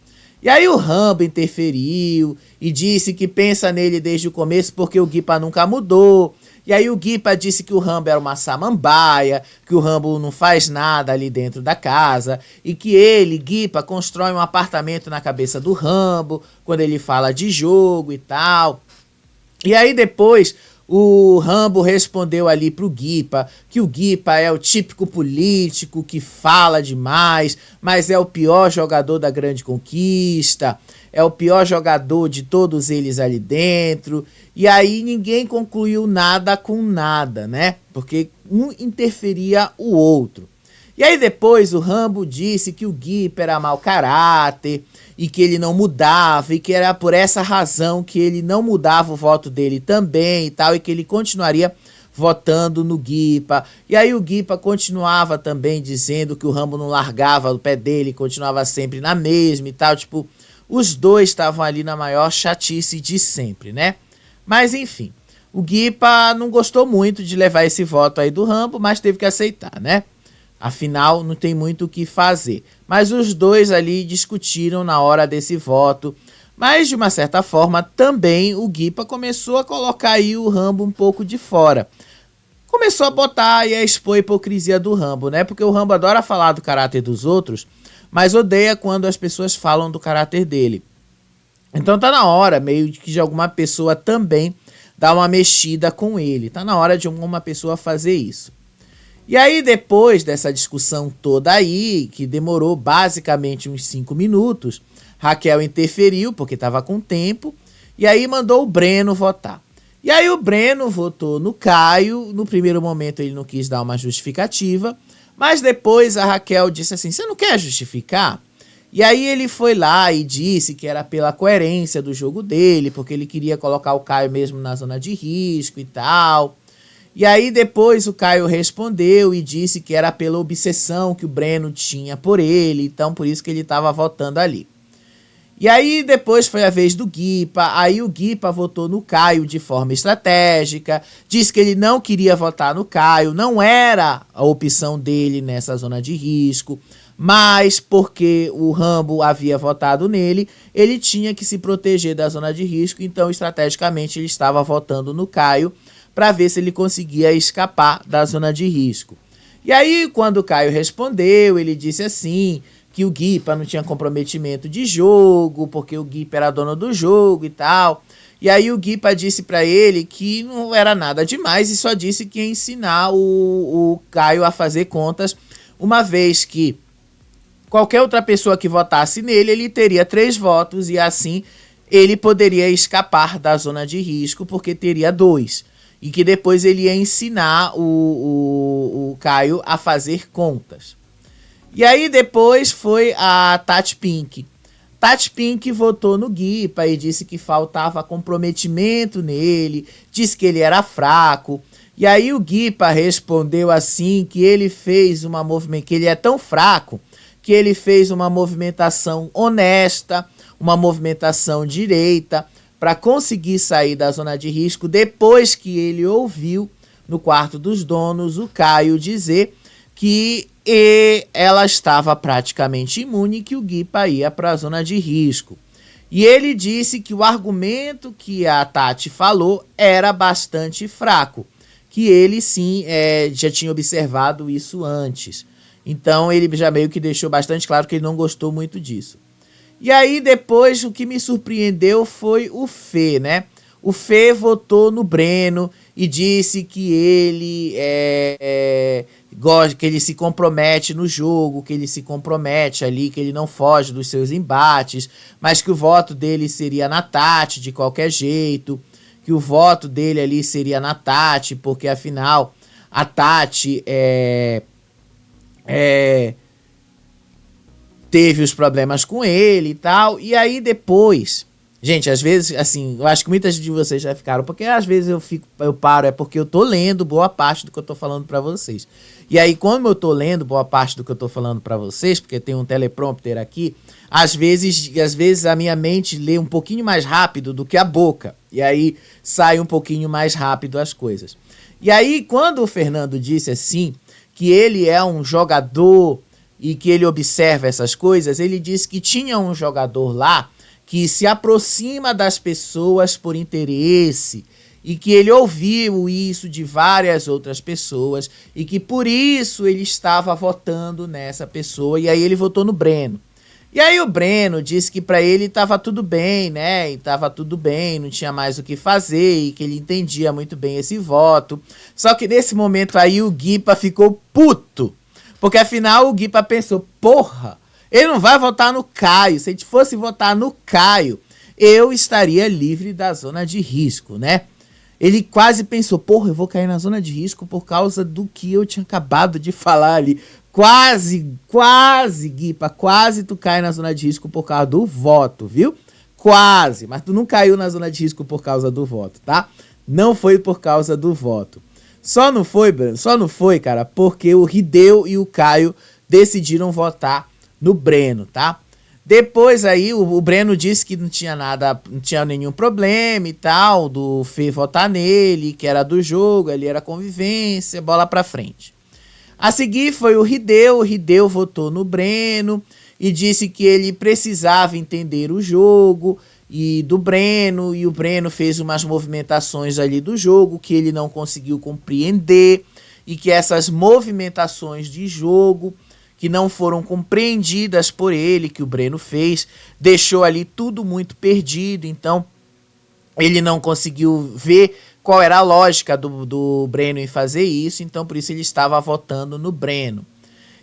E aí o Rambo interferiu e disse que pensa nele desde o começo porque o Guipa nunca mudou. E aí o Guipa disse que o Rambo era uma samambaia, que o Rambo não faz nada ali dentro da casa, e que ele, Guipa, constrói um apartamento na cabeça do Rambo, quando ele fala de jogo e tal. E aí depois o Rambo respondeu ali pro Guipa que o Guipa é o típico político que fala demais, mas é o pior jogador da Grande Conquista, é o pior jogador de todos eles ali dentro. E aí ninguém concluiu nada com nada, né? Porque um interferia o outro. E aí depois o Rambo disse que o Guipa era mau caráter e que ele não mudava, e que era por essa razão que ele não mudava o voto dele também e tal, e que ele continuaria votando no Guipa. E aí o Guipa continuava também dizendo que o Rambo não largava o pé dele, continuava sempre na mesma e tal, tipo, os dois estavam ali na maior chatice de sempre, né? Mas enfim, o Guipa não gostou muito de levar esse voto aí do Rambo, mas teve que aceitar, né? Afinal, não tem muito o que fazer. Mas os dois ali discutiram na hora desse voto. Mas, de uma certa forma, também o Guipa começou a colocar aí o Rambo um pouco de fora. Começou a botar e a expor a hipocrisia do Rambo, né? Porque o Rambo adora falar do caráter dos outros, mas odeia quando as pessoas falam do caráter dele. Então tá na hora, meio que de alguma pessoa também dar uma mexida com ele. Tá na hora de alguma pessoa fazer isso. E aí, depois dessa discussão toda aí, que demorou basicamente uns 5 minutos, Raquel interferiu, porque estava com tempo, e aí mandou o Breno votar. E aí o Breno votou no Caio. No primeiro momento ele não quis dar uma justificativa, mas depois a Raquel disse assim, você não quer justificar? E aí ele foi lá e disse que era pela coerência do jogo dele, porque ele queria colocar o Caio mesmo na zona de risco e tal. E aí depois o Caio respondeu e disse que era pela obsessão que o Breno tinha por ele, então por isso que ele estava votando ali. E aí depois foi a vez do Guipa, aí o Guipa votou no Caio de forma estratégica, disse que ele não queria votar no Caio, não era a opção dele nessa zona de risco, mas porque o Rambo havia votado nele, ele tinha que se proteger da zona de risco, então estrategicamente ele estava votando no Caio, para ver se ele conseguia escapar da zona de risco. E aí, quando o Caio respondeu, ele disse assim, que o Guipa não tinha comprometimento de jogo, porque o Guipa era dono do jogo e tal. E aí o Guipa disse para ele que não era nada demais e só disse que ia ensinar o Caio a fazer contas, uma vez que qualquer outra pessoa que votasse nele, ele teria 3 votos e assim ele poderia escapar da zona de risco, porque teria 2. E que depois ele ia ensinar o Caio a fazer contas. E aí depois foi a Tati Pink. Tati Pink votou no Guipa e disse que faltava comprometimento nele, disse que ele era fraco. E aí o Guipa respondeu assim que ele fez uma movimentação, que ele é tão fraco que ele fez uma movimentação honesta, uma movimentação direita, para conseguir sair da zona de risco depois que ele ouviu no quarto dos donos o Caio dizer que ela estava praticamente imune e que o Guipa ia para a zona de risco. E ele disse que o argumento que a Tati falou era bastante fraco, que ele sim já tinha observado isso antes. Então ele já meio que deixou bastante claro que ele não gostou muito disso. E aí depois o que me surpreendeu foi o Fê, né? O Fê votou no Breno e disse que ele gosta, que ele se compromete no jogo, que ele se compromete ali, que ele não foge dos seus embates, mas que o voto dele seria na Tati de qualquer jeito, que o voto dele ali seria na Tati, porque afinal a Tati teve os problemas com ele e tal. E aí depois, gente, às vezes, assim, eu acho que muitas de vocês já ficaram, porque às vezes eu paro, é porque eu tô lendo boa parte do que eu tô falando pra vocês. E aí, como eu tô lendo boa parte do que eu tô falando pra vocês, porque tem um teleprompter aqui, às vezes a minha mente lê um pouquinho mais rápido do que a boca. E aí sai um pouquinho mais rápido as coisas. E aí, quando o Fernando disse assim, que ele é um jogador e que ele observa essas coisas, ele disse que tinha um jogador lá que se aproxima das pessoas por interesse e que ele ouviu isso de várias outras pessoas e que por isso ele estava votando nessa pessoa, e aí ele votou no Breno. E aí o Breno disse que pra ele tava tudo bem, né? E tava tudo bem, não tinha mais o que fazer e que ele entendia muito bem esse voto. Só que nesse momento aí o Guipa ficou puto, porque afinal o Guipa pensou, porra, ele não vai votar no Caio. Se a gente fosse votar no Caio, eu estaria livre da zona de risco, né? Ele quase pensou, porra, eu vou cair na zona de risco por causa do que eu tinha acabado de falar ali. Quase, Guipa, quase tu cai na zona de risco por causa do voto, viu? Quase, mas tu não caiu na zona de risco por causa do voto, tá? Não foi por causa do voto. Só não foi, Breno, só não foi, cara, porque o Rideu e o Caio decidiram votar no Breno, tá? Depois aí o Breno disse que não tinha nada, não tinha nenhum problema e tal, do Fê votar nele, que era do jogo, ali era convivência, bola pra frente. A seguir foi o Rideu votou no Breno e disse que ele precisava entender o jogo e do Breno, e o Breno fez umas movimentações ali do jogo que ele não conseguiu compreender, e que essas movimentações de jogo que não foram compreendidas por ele, que o Breno fez, deixou ali tudo muito perdido. Então ele não conseguiu ver qual era a lógica do Breno em fazer isso, então por isso ele estava votando no Breno.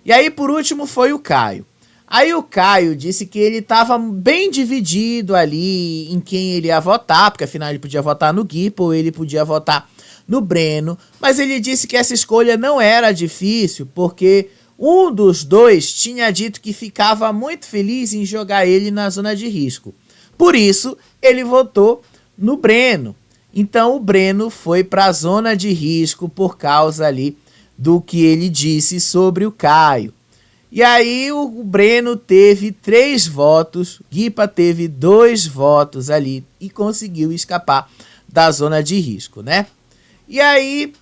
E aí por último foi o Caio. Aí o Caio disse que ele estava bem dividido ali em quem ele ia votar, porque afinal ele podia votar no Guipa ou ele podia votar no Breno, mas ele disse que essa escolha não era difícil, porque um dos dois tinha dito que ficava muito feliz em jogar ele na zona de risco. Por isso, ele votou no Breno. Então, o Breno foi para a zona de risco por causa ali do que ele disse sobre o Caio. E aí, o Breno teve 3 votos, Guipa teve 2 votos ali e conseguiu escapar da zona de risco, né? E aí,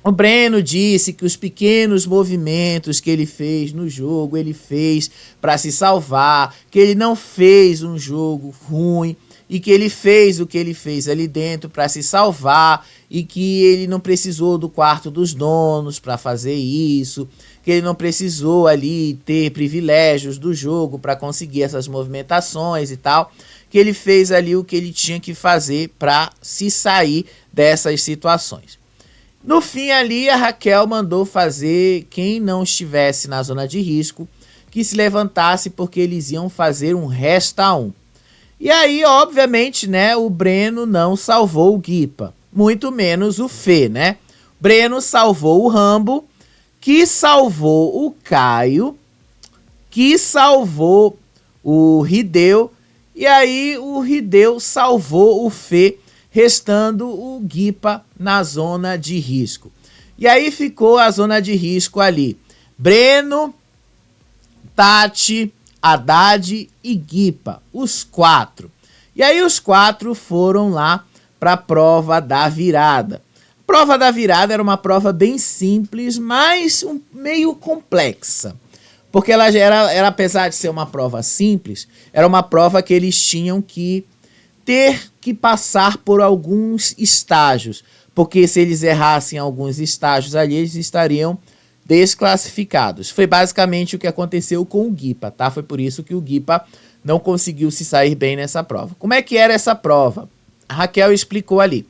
o Breno disse que os pequenos movimentos que ele fez no jogo, ele fez para se salvar, que ele não fez um jogo ruim e que ele fez o que ele fez ali dentro para se salvar e que ele não precisou do quarto dos donos para fazer isso, que ele não precisou ali ter privilégios do jogo para conseguir essas movimentações e tal, que ele fez ali o que ele tinha que fazer para se sair dessas situações. No fim ali, a Raquel mandou fazer quem não estivesse na zona de risco que se levantasse, porque eles iam fazer um resta 1. E aí, obviamente, né, o Breno não salvou o Guipa, muito menos o Fê, né? Breno salvou o Rambo, que salvou o Caio, que salvou o Rideu, e aí o Rideu salvou o Fê, restando o Guipa na zona de risco. E aí ficou a zona de risco ali: Breno, Tati, Haddad e Guipa, os 4. E aí os 4 foram lá para a prova da virada. A prova da virada era uma prova bem simples, mas meio complexa. Porque ela era, apesar de ser uma prova simples, era uma prova que eles tinham que ter que passar por alguns estágios. porque se eles errassem alguns estágios ali, eles estariam desclassificados. Foi basicamente o que aconteceu com o Guipa, tá? Foi por isso que o Guipa não conseguiu se sair bem nessa prova. Como é que era essa prova? A Raquel explicou ali.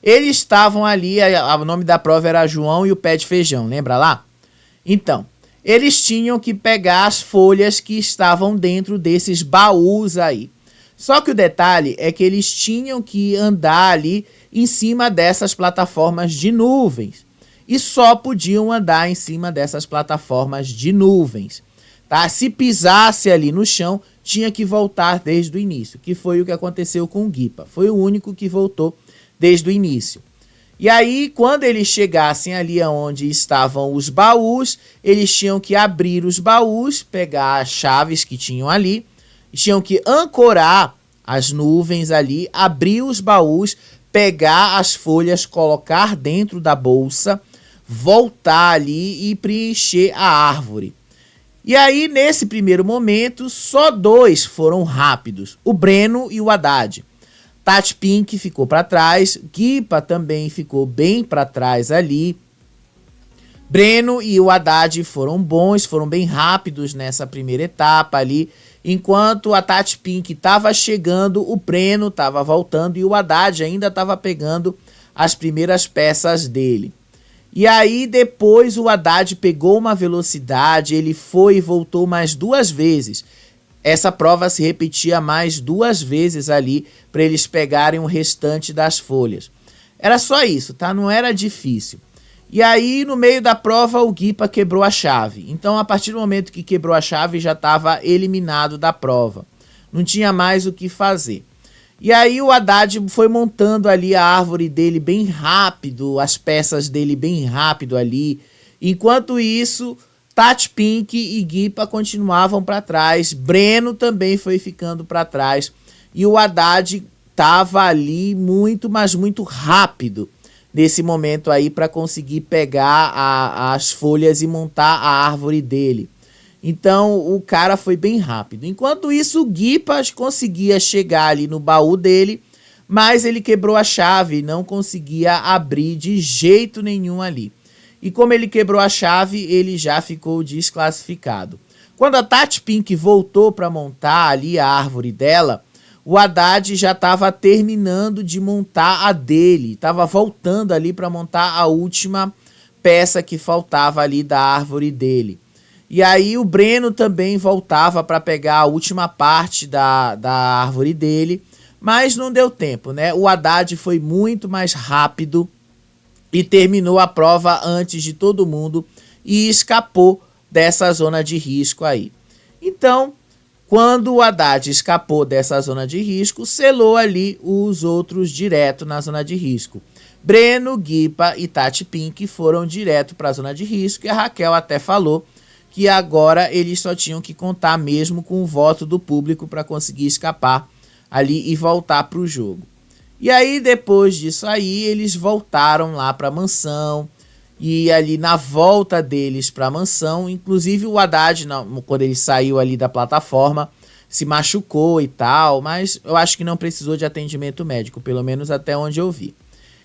Eles estavam ali, o nome da prova era João e o Pé de Feijão, lembra lá? Então, eles tinham que pegar as folhas que estavam dentro desses baús aí. Só que o detalhe é que eles tinham que andar ali em cima dessas plataformas de nuvens. E só podiam andar em cima dessas plataformas de nuvens. Tá? Se pisasse ali no chão, tinha que voltar desde o início, que foi o que aconteceu com o Guipa. Foi o único que voltou desde o início. E aí, quando eles chegassem ali onde estavam os baús, eles tinham que abrir os baús, pegar as chaves que tinham ali, tinham que ancorar as nuvens ali, abrir os baús, pegar as folhas, colocar dentro da bolsa, voltar ali e preencher a árvore. E aí, nesse primeiro momento, só 2 foram rápidos, o Breno e o Haddad. Tati Pink ficou para trás, Guipa também ficou bem para trás ali. Breno e o Haddad foram bons, foram bem rápidos nessa primeira etapa ali. Enquanto a Tati Pink estava chegando, o Breno estava voltando e o Haddad ainda estava pegando as primeiras peças dele. E aí depois o Haddad pegou uma velocidade, ele foi e voltou mais 2 vezes. Essa prova se repetia mais 2 vezes ali para eles pegarem o restante das folhas. Era só isso, tá? Não era difícil. E aí no meio da prova o Guipa quebrou a chave. Então a partir do momento que quebrou a chave já estava eliminado da prova. Não tinha mais o que fazer. E aí o Haddad foi montando ali a árvore dele bem rápido, as peças dele bem rápido ali. Enquanto isso, Tati Pink e Guipa continuavam para trás. Breno também foi ficando para trás. E o Haddad estava ali muito, mas muito rápido nesse momento aí para conseguir pegar as folhas e montar a árvore dele. Então o cara foi bem rápido. Enquanto isso, o Guipa conseguia chegar ali no baú dele, mas ele quebrou a chave, não conseguia abrir de jeito nenhum ali. E como ele quebrou a chave, ele já ficou desclassificado. Quando a Tati Pink voltou para montar ali a árvore dela, o Haddad já estava terminando de montar a dele, estava voltando ali para montar a última peça que faltava ali da árvore dele. E aí o Breno também voltava para pegar a última parte da árvore dele, mas não deu tempo, né? O Haddad foi muito mais rápido e terminou a prova antes de todo mundo e escapou dessa zona de risco aí. Então, quando o Haddad escapou dessa zona de risco, selou ali os outros direto na zona de risco. Breno, Guipa e Tati Pink foram direto para a zona de risco e a Raquel até falou que agora eles só tinham que contar mesmo com o voto do público para conseguir escapar ali e voltar para o jogo. E aí, depois disso aí, eles voltaram lá para a mansão. E ali na volta deles para a mansão, inclusive o Haddad, quando ele saiu ali da plataforma, se machucou e tal, mas eu acho que não precisou de atendimento médico, pelo menos até onde eu vi.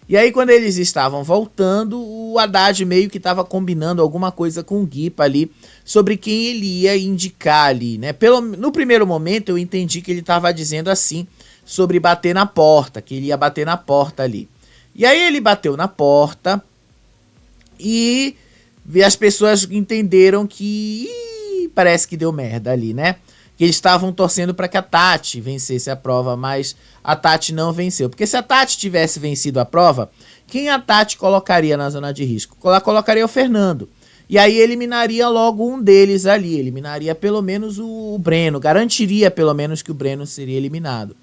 E aí, quando eles estavam voltando, o Haddad meio que estava combinando alguma coisa com o Guipa ali sobre quem ele ia indicar ali, né? No primeiro momento, eu entendi que ele estava dizendo assim sobre bater na porta, que ele ia bater na porta ali. E aí ele bateu na porta e as pessoas entenderam que parece que deu merda ali, né? Que eles estavam torcendo para que a Tati vencesse a prova, mas a Tati não venceu. Porque se a Tati tivesse vencido a prova, quem a Tati colocaria na zona de risco? Ela colocaria o Fernando. E aí eliminaria logo um deles ali, eliminaria pelo menos o Breno, garantiria pelo menos que o Breno seria eliminado.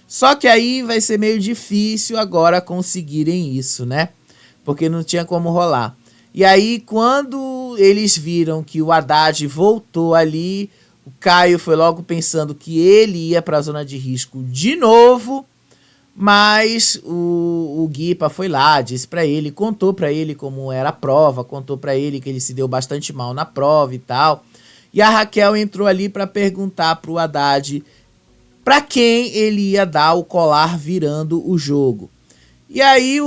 Só que aí vai ser meio difícil agora conseguirem isso, né? Porque não tinha como rolar. E aí quando eles viram que o Haddad voltou ali, o Caio foi logo pensando que ele ia para a zona de risco de novo, mas o Guipa foi lá, disse para ele, contou para ele como era a prova, contou para ele que ele se deu bastante mal na prova e tal. E a Raquel entrou ali para perguntar para o Haddad para quem ele ia dar o colar virando o jogo. E aí,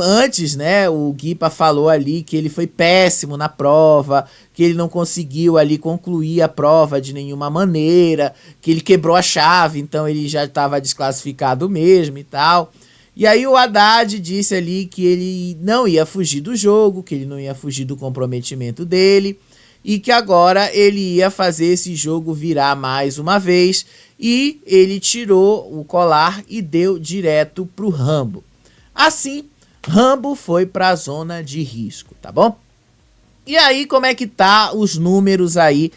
antes, né, o Guipa falou ali que ele foi péssimo na prova, que ele não conseguiu ali concluir a prova de nenhuma maneira, que ele quebrou a chave, então ele já estava desclassificado mesmo e tal. E aí o Haddad disse ali que ele não ia fugir do jogo, que ele não ia fugir do comprometimento dele, e que agora ele ia fazer esse jogo virar mais uma vez, e ele tirou o colar e deu direto pro Rambo. Assim, Rambo foi para a zona de risco, tá bom? E aí, como é que tá os números aí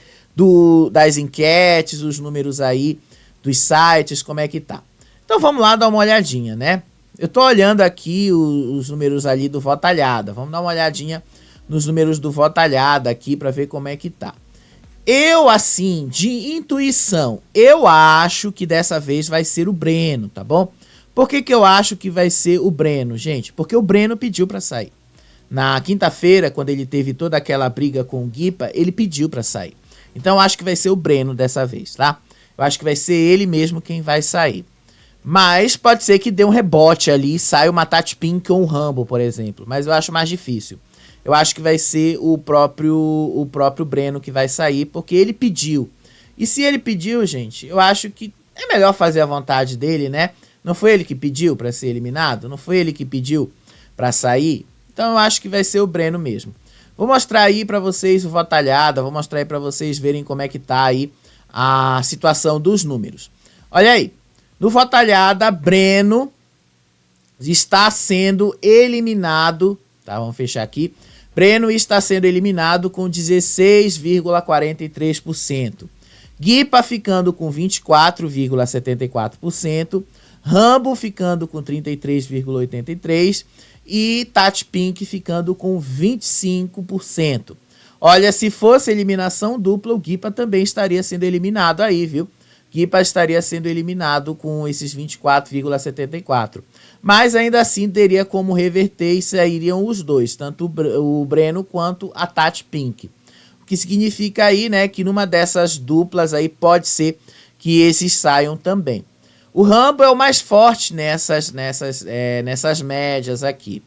das enquetes, os números aí dos sites, como é que tá? Então vamos lá dar uma olhadinha, né? Eu tô olhando aqui os números ali do Votalhada. Vamos dar uma olhadinha nos números do Votalhada aqui para ver como é que tá. Eu, assim, de intuição, eu acho que dessa vez vai ser o Breno, tá bom? Por que eu acho que vai ser o Breno, gente? Porque o Breno pediu para sair. Na quinta-feira, quando ele teve toda aquela briga com o Guipa, ele pediu para sair. Então eu acho que vai ser o Breno dessa vez, tá? Eu acho que vai ser ele mesmo quem vai sair. Mas pode ser que dê um rebote ali e saia uma Tati Pink ou um Rambo, por exemplo. Mas eu acho mais difícil. Eu acho que vai ser o próprio Breno que vai sair, porque ele pediu. E se ele pediu, gente, eu acho que é melhor fazer a vontade dele, né? Não foi ele que pediu para ser eliminado? Não foi ele que pediu para sair? Então eu acho que vai ser o Breno mesmo. Vou mostrar aí para vocês o Votalhada, vou mostrar aí para vocês verem como é que tá aí a situação dos números. Olha aí, no Votalhada, Breno está sendo eliminado, tá? Vamos fechar aqui. Breno está sendo eliminado com 16,43%. Guipa ficando com 24,74%. Rambo ficando com 33,83% e Tati Pink ficando com 25%. Olha, se fosse eliminação dupla, o Guipa também estaria sendo eliminado aí, viu? Guipa estaria sendo eliminado com esses 24,74%. Mas ainda assim teria como reverter e sairiam os dois, tanto o Breno quanto a Tati Pink. O que significa aí, né, que numa dessas duplas aí pode ser que esses saiam também. O Rambo é o mais forte nessas médias aqui.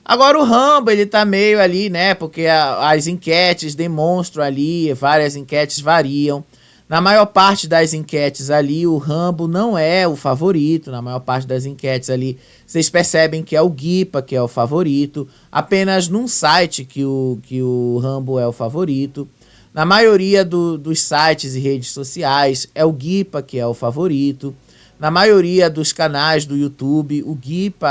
Agora o Rambo, ele tá meio ali, né? Porque as enquetes demonstram ali, várias enquetes variam. Na maior parte das enquetes ali, o Rambo não é o favorito. Na maior parte das enquetes ali, vocês percebem que é o Guipa que é o favorito. Apenas num site que o Rambo é o favorito. Na maioria dos sites e redes sociais, é o Guipa que é o favorito. Na maioria dos canais do YouTube, o Guipa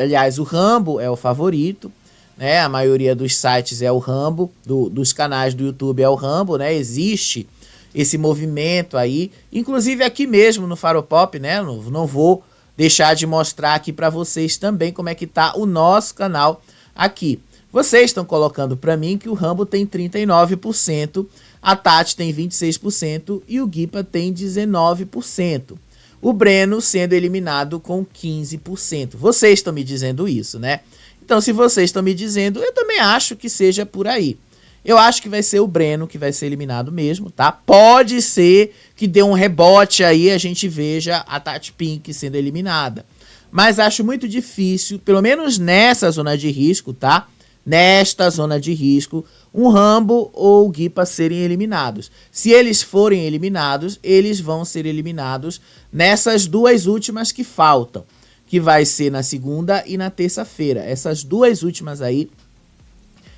aliás, o Rambo é o favorito, né? A maioria dos sites é o Rambo, dos canais do YouTube é o Rambo, né? Existe esse movimento aí, inclusive aqui mesmo no Faropop, né? Não vou deixar de mostrar aqui para vocês também como é que tá o nosso canal aqui. Vocês estão colocando para mim que o Rambo tem 39%, a Tati tem 26% e o Guipa tem 19%. O Breno sendo eliminado com 15%. Vocês estão me dizendo isso, né? Então, se vocês estão me dizendo, eu também acho que seja por aí. Eu acho que vai ser o Breno que vai ser eliminado mesmo, tá? Pode ser que dê um rebote aí, a gente veja a Tati Pink sendo eliminada. Mas acho muito difícil, pelo menos nessa zona de risco, tá? Nesta zona de risco, um Rambo ou o Guipa serem eliminados. Se eles forem eliminados, eles vão ser eliminados nessas duas últimas que faltam, que vai ser na segunda e na terça-feira. Essas duas últimas aí,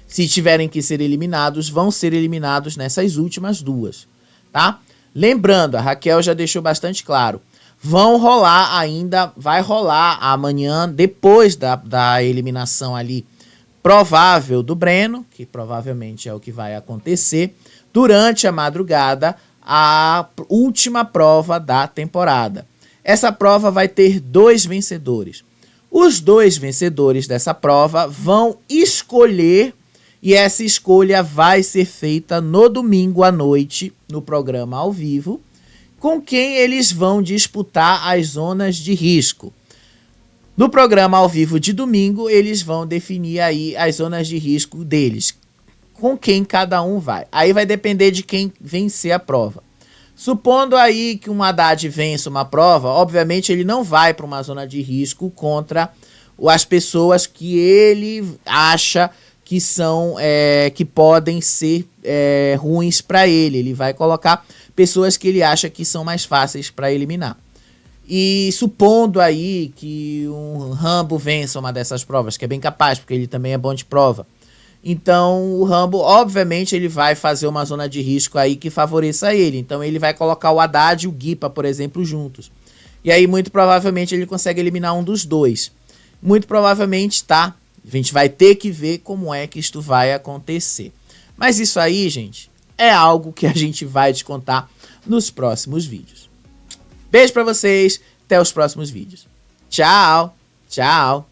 se tiverem que ser eliminados, vão ser eliminados nessas últimas duas, tá? Lembrando, a Raquel já deixou bastante claro, vai rolar amanhã, depois da eliminação ali, provável do Breno, que provavelmente é o que vai acontecer, durante a madrugada, a última prova da temporada. Essa prova vai ter 2 vencedores. Os 2 vencedores dessa prova vão escolher, e essa escolha vai ser feita no domingo à noite, no programa ao vivo, com quem eles vão disputar as zonas de risco. No programa ao vivo de domingo, eles vão definir aí as zonas de risco deles, com quem cada um vai. Aí vai depender de quem vencer a prova. Supondo aí que um Haddad vença uma prova, obviamente ele não vai para uma zona de risco contra as pessoas que ele acha que são que podem ser ruins para ele. Ele vai colocar pessoas que ele acha que são mais fáceis para eliminar. E supondo aí que um Rambo vença uma dessas provas, que é bem capaz, porque ele também é bom de prova. Então o Rambo, obviamente, ele vai fazer uma zona de risco aí que favoreça ele. Então ele vai colocar o Haddad e o Guipa, por exemplo, juntos. E aí muito provavelmente ele consegue eliminar um dos dois. Muito provavelmente, tá? A gente vai ter que ver como é que isto vai acontecer. Mas isso aí, gente, é algo que a gente vai te contar nos próximos vídeos. Beijo pra vocês, até os próximos vídeos. Tchau, tchau.